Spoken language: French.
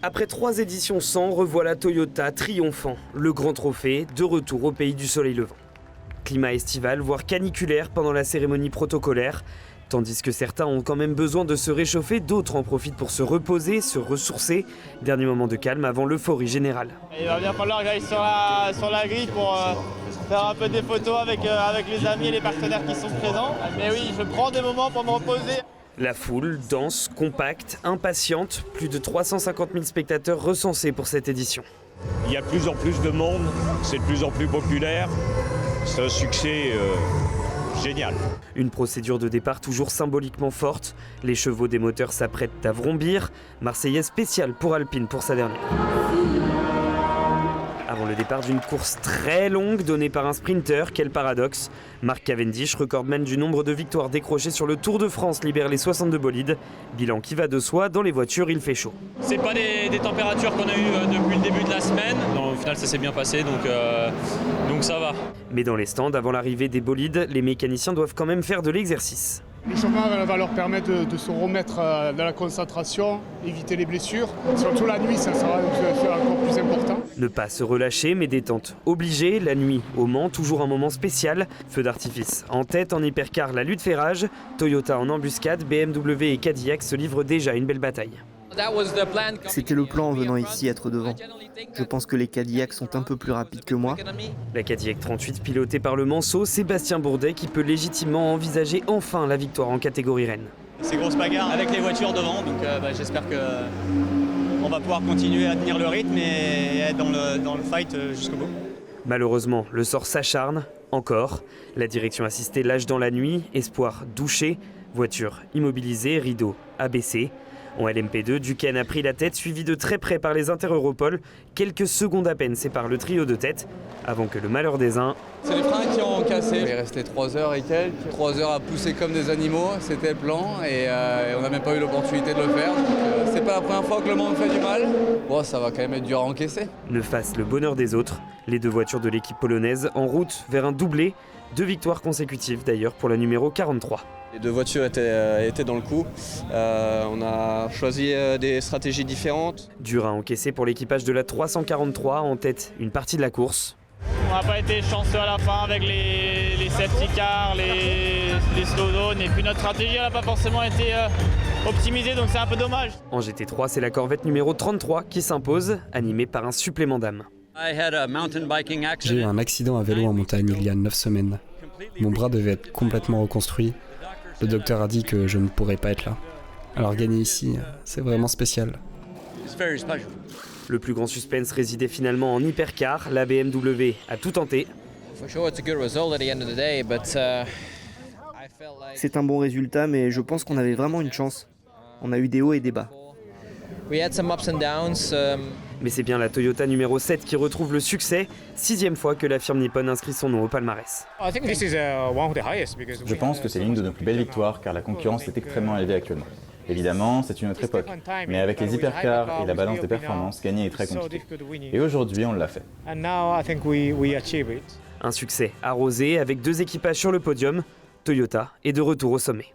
Après 3 éditions sans, revoilà Toyota triomphant. Le grand trophée, de retour au pays du soleil levant. Climat estival, voire caniculaire pendant la cérémonie protocolaire. Tandis que certains ont quand même besoin de se réchauffer, d'autres en profitent pour se reposer, se ressourcer. Dernier moment de calme avant l'euphorie générale. Il va bien falloir que j'aille sur la grille pour faire un peu des photos avec les amis et les partenaires qui sont présents. Mais oui, je prends des moments pour me reposer. La foule, dense, compacte, impatiente. Plus de 350 000 spectateurs recensés pour cette édition. Il y a de plus en plus de monde, c'est de plus en plus populaire. C'est un succès génial. Une procédure de départ toujours symboliquement forte. Les chevaux des moteurs s'apprêtent à vrombir. Marseillaise spéciale pour Alpine pour sa dernière. Avant le départ d'une course très longue donnée par un sprinter, quel paradoxe. Mark Cavendish, recordman du nombre de victoires décrochées sur le Tour de France, libère les 62 bolides. Bilan qui va de soi, dans les voitures il fait chaud. C'est pas des températures qu'on a eues depuis le début de la semaine. Non, au final ça s'est bien passé donc ça va. Mais dans les stands, avant l'arrivée des bolides, les mécaniciens doivent quand même faire de l'exercice. L'échauffement va leur permettre de se remettre dans la concentration, éviter les blessures. Surtout la nuit, ça sera encore plus important. Ne pas se relâcher, mais détente obligée. La nuit au Mans, toujours un moment spécial. Feu d'artifice en tête, en hypercar, la lutte fait rage. Toyota en embuscade, BMW et Cadillac se livrent déjà une belle bataille. C'était le plan en venant ici être devant. Je pense que les Cadillacs sont un peu plus rapides que moi. La Cadillac 38 pilotée par le Manceau, Sébastien Bourdet qui peut légitimement envisager enfin la victoire en catégorie reine. C'est grosse bagarre avec les voitures devant, donc j'espère qu'on va pouvoir continuer à tenir le rythme et être dans le fight jusqu'au bout. Malheureusement, le sort s'acharne, encore. La direction assistée lâche dans la nuit, espoir douché, voiture immobilisée, rideau abaissé. En LMP2, Duquesne a pris la tête, suivi de très près par les Inter-Europol. Quelques secondes à peine séparent le trio de tête, avant que le malheur des uns... C'est les freins qui ont cassé. Il est resté 3 heures et quelques. 3 heures à pousser comme des animaux, c'était le plan, et on n'a même pas eu l'opportunité de le faire. Donc, c'est pas la première fois que le monde fait du mal. Bon, ça va quand même être dur à encaisser. Ne fasse le bonheur des autres. Les 2 voitures de l'équipe polonaise en route vers un doublé. 2 victoires consécutives d'ailleurs pour la numéro 43. Les 2 voitures étaient dans le coup. On a choisi des stratégies différentes. Dur à encaisser pour l'équipage de la 343 en tête une partie de la course. On n'a pas été chanceux à la fin avec les safety cars, les slow zones, et puis notre stratégie n'a pas forcément été optimisée, donc c'est un peu dommage. En GT3, c'est la Corvette numéro 33 qui s'impose, animée par un supplément d'âme. J'ai eu un accident à vélo en montagne il y a 9 semaines. Mon bras devait être complètement reconstruit. Le docteur a dit que je ne pourrais pas être là. Alors gagner ici, c'est vraiment spécial. Le plus grand suspense résidait finalement en hypercar. La BMW a tout tenté. C'est un bon résultat, mais je pense qu'on avait vraiment une chance. On a eu des hauts et des bas. Mais c'est bien la Toyota numéro 7 qui retrouve le succès. 6e fois que la firme nippone inscrit son nom au palmarès. Je pense que c'est l'une de nos plus belles victoires car la concurrence est extrêmement élevée actuellement. Évidemment, c'est une autre époque, mais avec les hypercars et la balance des performances, gagner est très compliqué. Et aujourd'hui, on l'a fait. Un succès arrosé avec 2 équipages sur le podium. Toyota est de retour au sommet.